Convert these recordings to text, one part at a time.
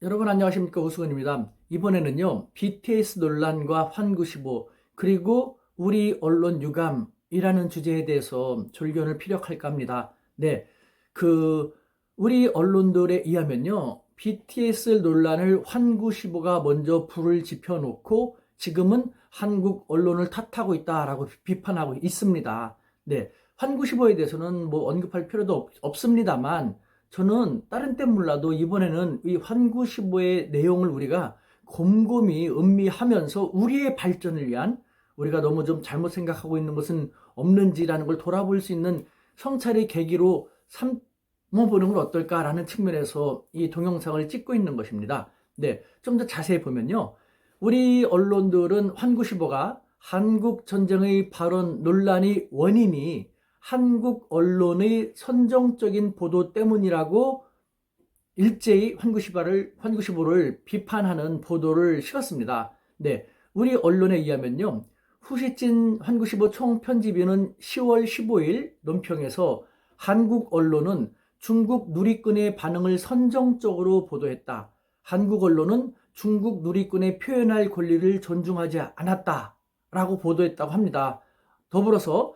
여러분 안녕하십니까, 오승훈입니다. 이번에는요, BTS 논란과 환구시보 그리고 우리 언론 유감이라는 주제에 대해서 졸견을 피력할까 합니다. 네, 그 우리 언론들에 의하면요, BTS 논란을 환구시보가 먼저 불을 지펴놓고 지금은 한국 언론을 탓하고 있다라고 비판하고 있습니다. 네, 환구시보에 대해서는 뭐 언급할 필요도 없습니다만, 저는 다른 때 몰라도 이번에는 이 환구시보의 내용을 우리가 곰곰이 음미하면서 우리의 발전을 위한, 우리가 너무 좀 잘못 생각하고 있는 것은 없는지라는 걸 돌아볼 수 있는 성찰의 계기로 삼어보는 건 어떨까라는 측면에서 이 동영상을 찍고 있는 것입니다. 네, 좀 더 자세히 보면요, 우리 언론들은 환구시보가 한국 전쟁의 발언 논란의 원인이 한국 언론의 선정적인 보도 때문이라고 일제히 환구시보를 비판하는 보도를 실었습니다. 네, 우리 언론에 의하면요, 후시진 환구시보 총편집위는 10월 15일 논평에서 한국 언론은 중국 누리꾼의 반응을 선정적으로 보도했다. 한국 언론은 중국 누리꾼의 표현할 권리를 존중하지 않았다라고 보도했다고 합니다. 더불어서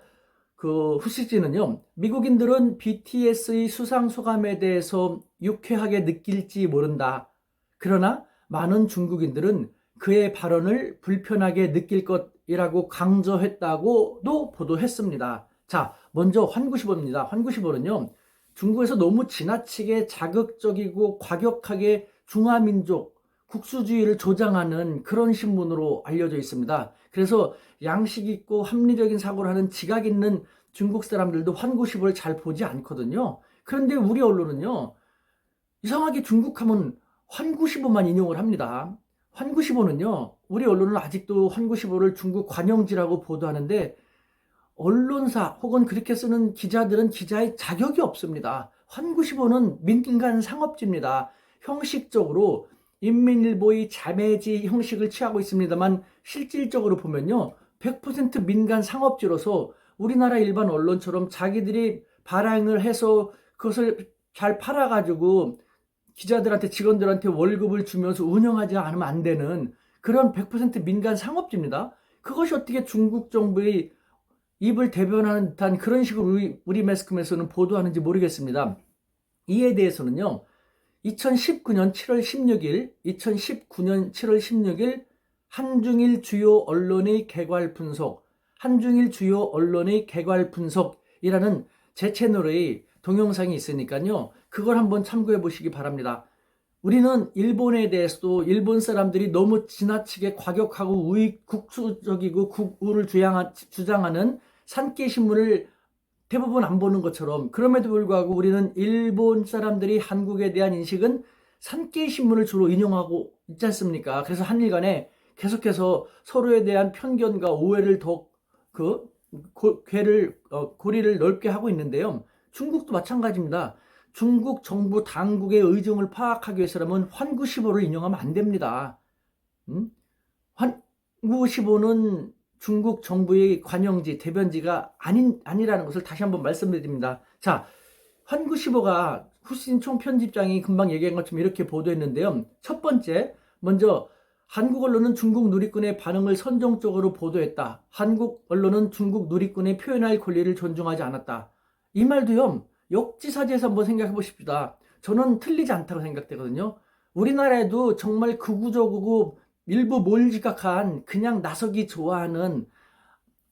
후시지는요, 미국인들은 BTS의 수상 소감에 대해서 유쾌하게 느낄지 모른다. 그러나 많은 중국인들은 그의 발언을 불편하게 느낄 것이라고 강조했다고도 보도했습니다. 자, 먼저 환구시보입니다. 환구시보는요, 중국에서 너무 지나치게 자극적이고 과격하게 중화민족 국수주의를 조장하는 그런 신문으로 알려져 있습니다. 그래서 양식 있고 합리적인 사고를 하는 지각 있는 중국 사람들도 환구시보를 잘 보지 않거든요. 그런데 우리 언론은요, 이상하게 중국하면 환구시보만 인용을 합니다. 환구시보는요, 우리 언론은 아직도 환구시보를 중국 관영지라고 보도하는데, 언론사 혹은 그렇게 쓰는 기자들은 기자의 자격이 없습니다. 환구시보는 민간 상업지입니다. 형식적으로 인민일보의 자매지 형식을 취하고 있습니다만, 실질적으로 보면요, 100% 민간 상업지로서 우리나라 일반 언론처럼 자기들이 발행을 해서 그것을 잘 팔아가지고 기자들한테, 직원들한테 월급을 주면서 운영하지 않으면 안 되는 그런 100% 민간 상업지입니다. 그것이 어떻게 중국 정부의 입을 대변하는 듯한 그런 식으로 우리 매스컴에서는 보도하는지 모르겠습니다. 이에 대해서는요, 2019년 7월 16일, 2019년 7월 16일 한중일 주요 언론의 개괄 분석, 한중일 주요 언론의 개괄 분석이라는 제 채널의 동영상이 있으니까요, 그걸 한번 참고해 보시기 바랍니다. 우리는 일본에 대해서도 일본 사람들이 너무 지나치게 과격하고 국수적이고 국우를 주장하는 산케 신문을 대부분 안 보는 것처럼, 그럼에도 불구하고 우리는 일본 사람들이 한국에 대한 인식은 산케이 신문을 주로 인용하고 있지 않습니까? 그래서 한일 간에 계속해서 서로에 대한 편견과 오해를 더 고리를 넓게 하고 있는데요. 중국도 마찬가지입니다. 중국 정부 당국의 의중을 파악하기 위해서라면 환구시보를 인용하면 안 됩니다. 환구시보는 중국 정부의 관영지, 대변지가 아니라는 것을 다시 한번 말씀드립니다. 자, 환구시보가 후신 총편집장이 금방 얘기한 것처럼 이렇게 보도했는데요. 첫 번째, 먼저 한국 언론은 중국 누리꾼의 반응을 선정적으로 보도했다. 한국 언론은 중국 누리꾼의 표현할 권리를 존중하지 않았다. 이 말도요, 역지사지해서 한번 생각해 보십시다. 저는 틀리지 않다고 생각되거든요. 우리나라에도 정말 극우적이고 일부 몰지각한, 그냥 나서기 좋아하는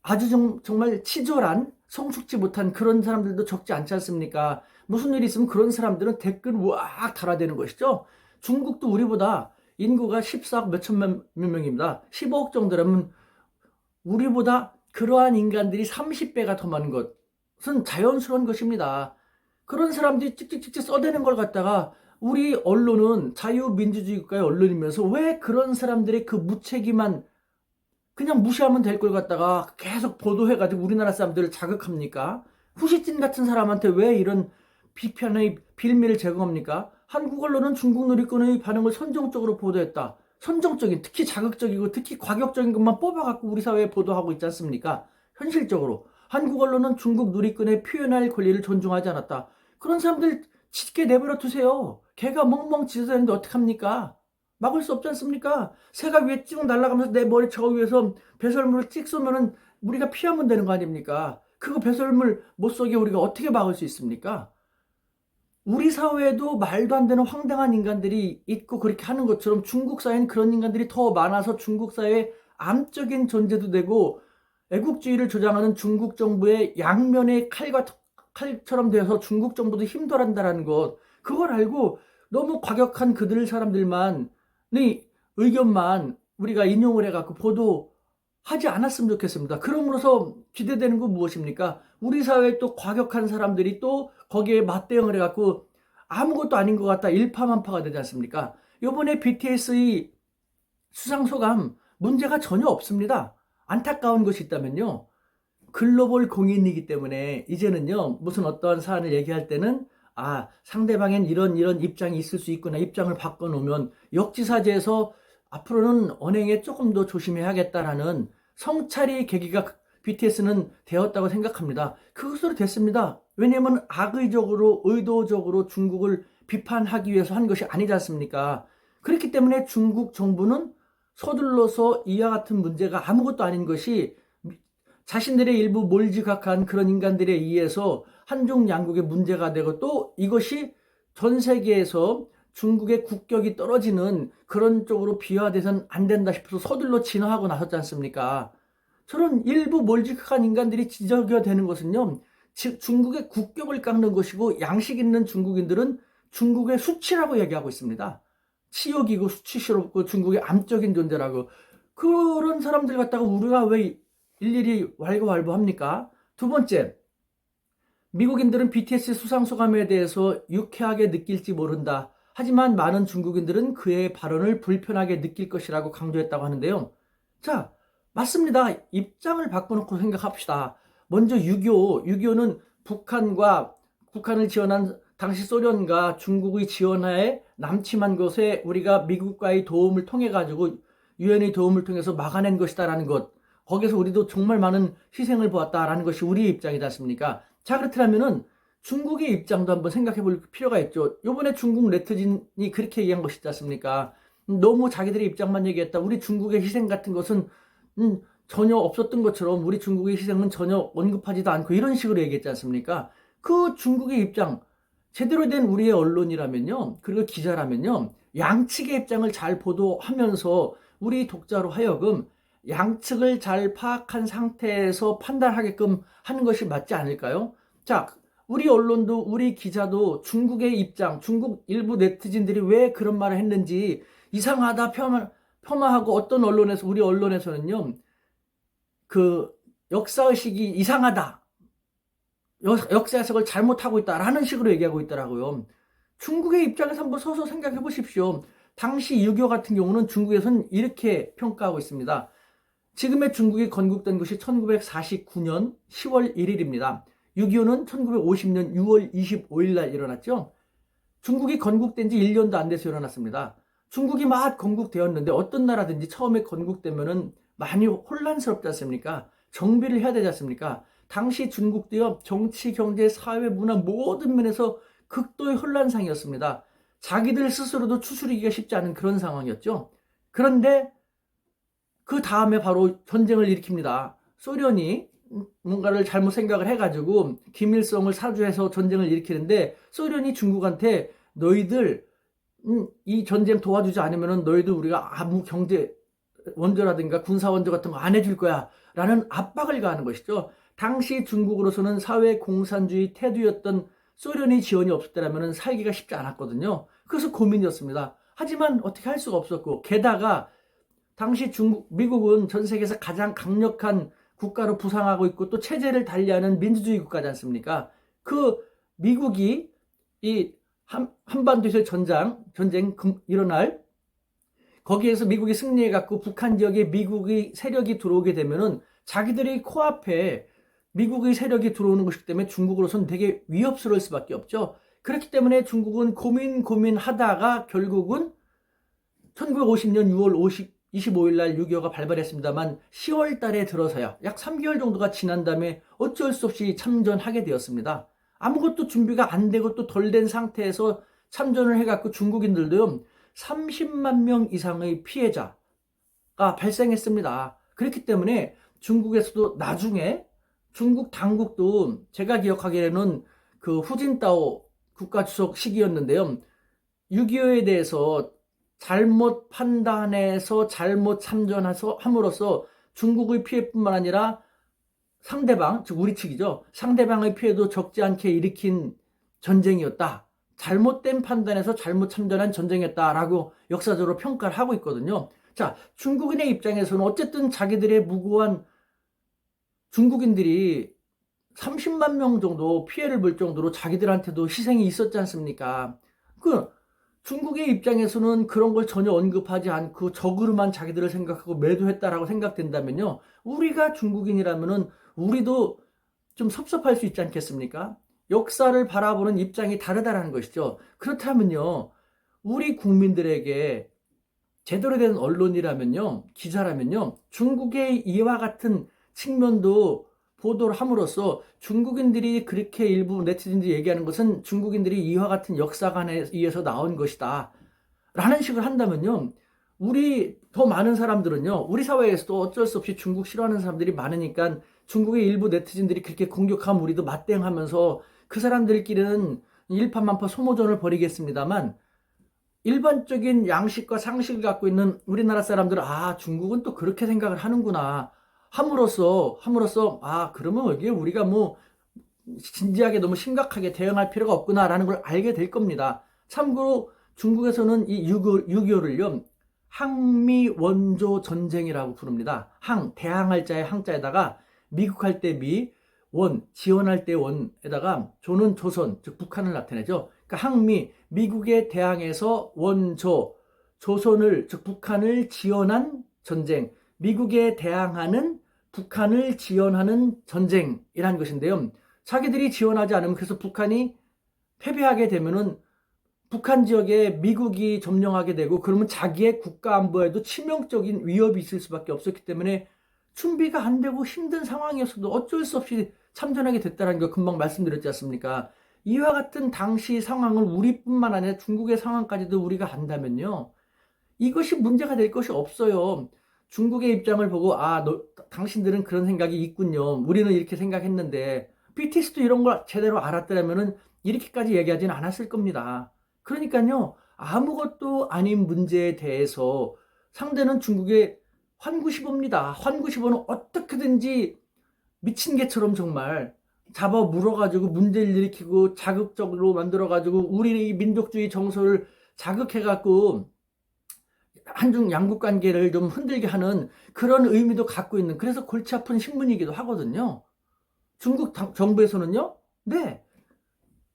아주 정말 치졸한, 성숙지 못한 그런 사람들도 적지 않지 않습니까? 무슨 일이 있으면 그런 사람들은 댓글 우악 달아대는 것이죠. 중국도 우리보다 인구가 14억 몇천만 명입니다. 15억 정도라면 우리보다 그러한 인간들이 30배가 더 많은 것은 자연스러운 것입니다. 그런 사람들이 찍찍찍찍 써대는 걸 갖다가 우리 언론은 자유민주주의 국가의 언론이면서 왜 그런 사람들의 그 무책임한, 그냥 무시하면 될 걸 갖다가 계속 보도해가지고 우리나라 사람들을 자극합니까? 후시진 같은 사람한테 왜 이런 비판의 빌미를 제공합니까? 한국 언론은 중국 누리꾼의 반응을 선정적으로 보도했다. 선정적인, 특히 자극적이고 특히 과격적인 것만 뽑아갖고 우리 사회에 보도하고 있지 않습니까? 현실적으로 한국 언론은 중국 누리꾼의 표현할 권리를 존중하지 않았다. 그런 사람들 짙게 내버려 두세요. 개가 멍멍 짖어대는데 어떡합니까? 막을 수 없지 않습니까? 새가 위에 쭉 날아가면서 내 머리 저 위에서 배설물을 찍 쏘면은 우리가 피하면 되는 거 아닙니까? 그거 배설물 못 쏘게 우리가 어떻게 막을 수 있습니까? 우리 사회에도 말도 안 되는 황당한 인간들이 있고 그렇게 하는 것처럼 중국 사회는 그런 인간들이 더 많아서 중국 사회의 암적인 존재도 되고 애국주의를 조장하는 중국 정부의 양면의 칼처럼 되어서 중국 정부도 힘들어한다는 것, 그걸 알고 너무 과격한 그들 사람들만의 의견만 우리가 인용을 해갖고 보도하지 않았으면 좋겠습니다. 그럼으로써 기대되는 건 무엇입니까? 우리 사회에 또 과격한 사람들이 또 거기에 맞대응을 해갖고 아무것도 아닌 것 같다 일파만파가 되지 않습니까? 이번에 BTS의 수상소감 문제가 전혀 없습니다. 안타까운 것이 있다면요, 글로벌 공인이기 때문에 이제는요, 무슨 어떠한 사안을 얘기할 때는 상대방엔 이런 입장이 있을 수 있구나, 입장을 바꿔놓으면 역지사지에서 앞으로는 언행에 조금 더 조심해야겠다라는 성찰의 계기가 BTS는 되었다고 생각합니다. 그것으로 됐습니다. 왜냐하면 악의적으로 의도적으로 중국을 비판하기 위해서 한 것이 아니지 않습니까? 그렇기 때문에 중국 정부는 서둘러서 이와 같은 문제가 아무것도 아닌 것이 자신들의 일부 몰지각한 그런 인간들에 의해서 한중 양국의 문제가 되고 또 이것이 전 세계에서 중국의 국격이 떨어지는 그런 쪽으로 비화돼서는 안 된다 싶어서 서둘러 진화하고 나섰지 않습니까? 저런 일부 몰지각한 인간들이 지적이 되는 것은요, 중국의 국격을 깎는 것이고 양식 있는 중국인들은 중국의 수치라고 얘기하고 있습니다. 치욕이고 수치스럽고 중국의 암적인 존재라고. 그런 사람들 갖다가 우리가 왜 일일이 왈가왈부합니까? 두 번째, 미국인들은 BTS 수상소감에 대해서 유쾌하게 느낄지 모른다. 하지만 많은 중국인들은 그의 발언을 불편하게 느낄 것이라고 강조했다고 하는데요. 자, 맞습니다. 입장을 바꿔놓고 생각합시다. 먼저 6.25는 북한을 지원한 당시 소련과 중국의 지원하에 남침한 것에 우리가 미국과의 도움을 통해 가지고 유엔의 도움을 통해서 막아낸 것이다라는 것, 거기서 우리도 정말 많은 희생을 보았다라는 것이 우리의 입장이지 않습니까? 자, 그렇다면은 중국의 입장도 한번 생각해 볼 필요가 있죠. 요번에 중국 네티즌이 그렇게 얘기한 것이지 않습니까? 너무 자기들의 입장만 얘기했다. 우리 중국의 희생 같은 것은 전혀 없었던 것처럼 우리 중국의 희생은 전혀 언급하지도 않고 이런 식으로 얘기했지 않습니까? 그 중국의 입장, 제대로 된 우리의 언론이라면요, 그리고 기자라면요, 양측의 입장을 잘 보도하면서 우리 독자로 하여금 양측을 잘 파악한 상태에서 판단하게끔 하는 것이 맞지 않을까요? 자, 우리 언론도 우리 기자도 중국의 입장, 중국 일부 네티즌들이 왜 그런 말을 했는지 이상하다 폄하하고 어떤 언론에서, 우리 언론에서는요, 그 역사의식이 이상하다, 역사 해석을 잘못하고 있다라는 식으로 얘기하고 있더라고요. 중국의 입장에서 한번 서서 생각해 보십시오. 당시 6.25 같은 경우는 중국에서는 이렇게 평가하고 있습니다. 지금의 중국이 건국된 것이 1949년 10월 1일입니다. 6.25는 1950년 6월 25일 날 일어났죠. 중국이 건국된 지 1년도 안 돼서 일어났습니다. 중국이 막 건국되었는데 어떤 나라든지 처음에 건국되면은 많이 혼란스럽지 않습니까? 정비를 해야 되지 않습니까? 당시 중국도요, 정치, 경제, 사회, 문화 모든 면에서 극도의 혼란상이었습니다. 자기들 스스로도 추스리기가 쉽지 않은 그런 상황이었죠. 그런데 그 다음에 바로 전쟁을 일으킵니다. 소련이 뭔가를 잘못 생각을 해가지고 김일성을 사주해서 전쟁을 일으키는데, 소련이 중국한테 너희들 이 전쟁 도와주지 않으면 너희들 우리가 아무 경제 원조라든가 군사 원조 같은 거 안 해줄 거야 라는 압박을 가하는 것이죠. 당시 중국으로서는 사회 공산주의 태두였던 소련이 지원이 없었다면 살기가 쉽지 않았거든요. 그래서 고민이었습니다. 하지만 어떻게 할 수가 없었고, 게다가 당시 미국은 전 세계에서 가장 강력한 국가로 부상하고 있고 또 체제를 달리하는 민주주의 국가지 않습니까? 그 미국이 이 한반도에서 전쟁 일어날, 거기에서 미국이 승리해갖고 북한 지역에 미국의 세력이 들어오게 되면은 자기들의 코앞에 미국의 세력이 들어오는 것이기 때문에 중국으로서는 되게 위협스러울 수밖에 없죠. 그렇기 때문에 중국은 고민하다가 결국은 1950년 6월 25일 날 6.25가 발발했습니다만 10월 달에 들어서야 약 3개월 정도가 지난 다음에 어쩔 수 없이 참전하게 되었습니다. 아무것도 준비가 안 되고 또 덜 된 상태에서 참전을 해갖고 중국인들도요, 30만 명 이상의 피해자가 발생했습니다. 그렇기 때문에 중국에서도 나중에 중국 당국도 제가 기억하기에는 그 후진타오 국가주석 시기였는데요. 6.25에 대해서 잘못 판단해서 잘못 참전함으로써 중국의 피해뿐만 아니라 상대방, 즉 우리 측이죠. 상대방의 피해도 적지 않게 일으킨 전쟁이었다. 잘못된 판단에서 잘못 참전한 전쟁이었다라고 역사적으로 평가를 하고 있거든요. 자, 중국인의 입장에서는 어쨌든 자기들의 무고한 중국인들이 30만 명 정도 피해를 볼 정도로 자기들한테도 희생이 있었지 않습니까? 그 중국의 입장에서는 그런 걸 전혀 언급하지 않고 적으로만 자기들을 생각하고 매도했다라고 생각된다면요, 우리가 중국인이라면은 우리도 좀 섭섭할 수 있지 않겠습니까? 역사를 바라보는 입장이 다르다라는 것이죠. 그렇다면요, 우리 국민들에게 제대로 된 언론이라면요, 기자라면요, 중국의 이와 같은 측면도 보도를 함으로써 중국인들이 그렇게 일부 네티즌들이 얘기하는 것은 중국인들이 이와 같은 역사관에 의해서 나온 것이다 라는 식으로 한다면요, 우리 더 많은 사람들은요, 우리 사회에서도 어쩔 수 없이 중국 싫어하는 사람들이 많으니까 중국의 일부 네티즌들이 그렇게 공격하면 우리도 맞대응하면서 그 사람들끼리는 일파만파 소모전을 벌이겠습니다만, 일반적인 양식과 상식을 갖고 있는 우리나라 사람들은 아, 중국은 또 그렇게 생각을 하는구나 함으로써 아, 그러면 여기에 우리가 뭐 진지하게 너무 심각하게 대응할 필요가 없구나라는 걸 알게 될 겁니다. 참고로 중국에서는 이 6.25를요 항미 원조 전쟁이라고 부릅니다. 대항할 자의 항자에다가 미국 할 때 미, 지원할 때 원에다가 조는 조선, 즉 북한을 나타내죠. 그러니까 항미, 미국에 대항해서 조선을, 즉 북한을 지원한 전쟁, 미국에 대항하는 북한을 지원하는 전쟁이라는 것인데요. 자기들이 지원하지 않으면, 그래서 북한이 패배하게 되면은 북한 지역에 미국이 점령하게 되고, 그러면 자기의 국가 안보에도 치명적인 위협이 있을 수밖에 없었기 때문에 준비가 안 되고 힘든 상황이었어도 어쩔 수 없이 참전하게 됐다는 거 금방 말씀드렸지 않습니까? 이와 같은 당시 상황을 우리뿐만 아니라 중국의 상황까지도 우리가 안다면요, 이것이 문제가 될 것이 없어요. 중국의 입장을 보고 당신들은 그런 생각이 있군요, 우리는 이렇게 생각했는데, BTS도 이런 걸 제대로 알았더라면 이렇게까지 얘기하지는 않았을 겁니다. 그러니까요, 아무것도 아닌 문제에 대해서 상대는 중국의 환구시보입니다. 환구시보는 어떻게든지 미친 개처럼 정말 잡아 물어가지고 문제를 일으키고 자극적으로 만들어가지고 우리 민족주의 정서를 자극해갖고 한중 양국 관계를 좀 흔들게 하는 그런 의미도 갖고 있는, 그래서 골치 아픈 신문이기도 하거든요. 중국 정부에서는요, 네,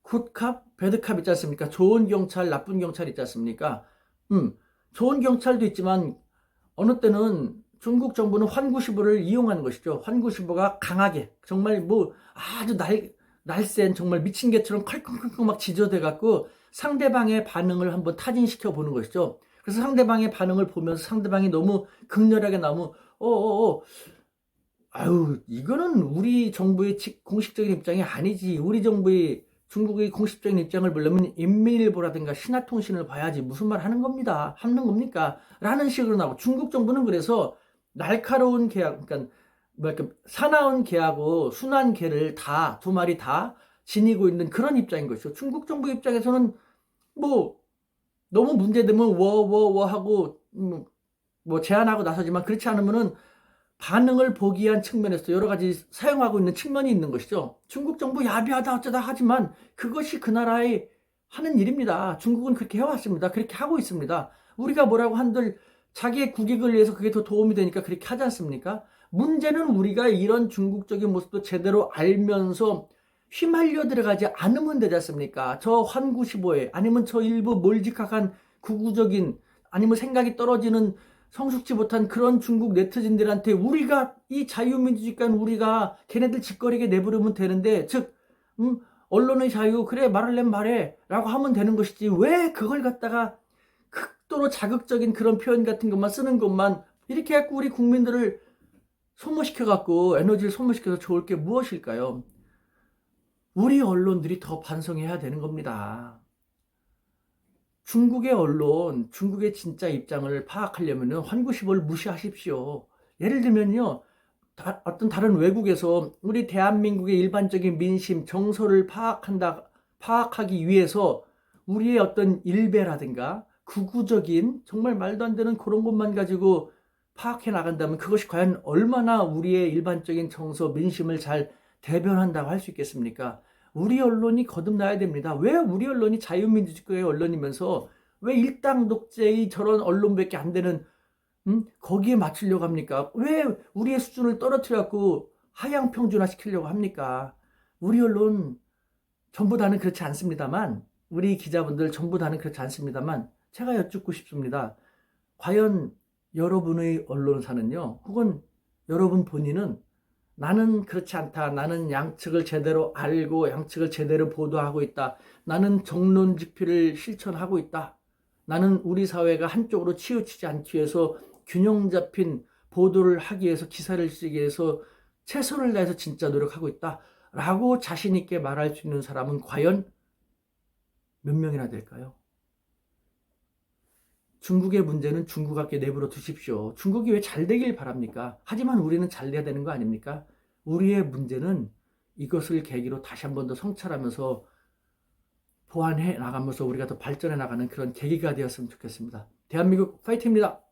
굿캅, 배드캅 있지 않습니까? 좋은 경찰, 나쁜 경찰 있지 않습니까? 좋은 경찰도 있지만 어느 때는 중국 정부는 환구시보를 이용하는 것이죠. 환구시보가 강하게 정말 뭐 아주 날쌘 정말 미친 개처럼 컬컹컬컹 막 지저대 갖고 상대방의 반응을 한번 타진시켜 보는 것이죠. 그래서 상대방의 반응을 보면서 상대방이 너무 극렬하게 나오면 이거는 우리 정부의 공식적인 입장이 아니지. 우리 정부의 중국의 공식적인 입장을 보려면 인민일보라든가 신화통신을 봐야지 무슨 말 하는 겁니까? 라는 식으로 나오고, 중국 정부는 그래서 날카로운 개하고, 그러니까 사나운 개하고 순한 개를 두 마리 다 지니고 있는 그런 입장인 것이죠. 중국 정부 입장에서는 뭐 너무 문제되면 워워워 하고 뭐 제한하고 나서지만, 그렇지 않으면은 반응을 보기 위한 측면에서 여러 가지 사용하고 있는 측면이 있는 것이죠. 중국 정부 야비하다 어쩌다 하지만 그것이 그 나라의 하는 일입니다. 중국은 그렇게 해왔습니다. 그렇게 하고 있습니다. 우리가 뭐라고 한들 자기의 국익을 위해서 그게 더 도움이 되니까 그렇게 하지 않습니까? 문제는 우리가 이런 중국적인 모습도 제대로 알면서 휘말려 들어가지 않으면 되지 않습니까? 저 환구시보에, 아니면 저 일부 몰직한 구구적인, 아니면 생각이 떨어지는 성숙지 못한 그런 중국 네티즌들한테 우리가 이 자유민주주의권 우리가 걔네들 짓거리게 내버리면 되는데, 즉 언론의 자유, 그래 말하려면 말해 라고 하면 되는 것이지, 왜 그걸 갖다가 극도로 자극적인 그런 표현 같은 것만 쓰는 것만 이렇게 해갖고 우리 국민들을 소모시켜갖고 에너지를 소모시켜서 좋을 게 무엇일까요? 우리 언론들이 더 반성해야 되는 겁니다. 중국의 언론, 중국의 진짜 입장을 파악하려면 환구시보를 무시하십시오. 예를 들면요, 어떤 다른 외국에서 우리 대한민국의 일반적인 민심, 정서를 파악하기 위해서 우리의 어떤 일배라든가 극우적인 정말 말도 안 되는 그런 것만 가지고 파악해 나간다면 그것이 과연 얼마나 우리의 일반적인 정서, 민심을 잘 대변한다고 할 수 있겠습니까? 우리 언론이 거듭나야 됩니다. 왜 우리 언론이 자유민주주의의 언론이면서 왜 일당 독재의 저런 언론밖에 안 되는 거기에 맞추려고 합니까? 왜 우리의 수준을 떨어뜨려갖고 하향 평준화 시키려고 합니까? 우리 언론 전부 다는 그렇지 않습니다만, 우리 기자분들 전부 다는 그렇지 않습니다만, 제가 여쭙고 싶습니다. 과연 여러분의 언론사는요, 혹은 여러분 본인은 나는 그렇지 않다. 나는 양측을 제대로 알고 양측을 제대로 보도하고 있다. 나는 정론 집필을 실천하고 있다. 나는 우리 사회가 한쪽으로 치우치지 않기 위해서 균형 잡힌 보도를 하기 위해서 기사를 쓰기 위해서 최선을 다해서 진짜 노력하고 있다. 라고 자신 있게 말할 수 있는 사람은 과연 몇 명이나 될까요? 중국의 문제는 중국에게 내버려 두십시오. 중국이 왜 잘 되길 바랍니까? 하지만 우리는 잘 돼야 되는 거 아닙니까? 우리의 문제는 이것을 계기로 다시 한 번 더 성찰하면서 보완해 나가면서 우리가 더 발전해 나가는 그런 계기가 되었으면 좋겠습니다. 대한민국 파이팅입니다.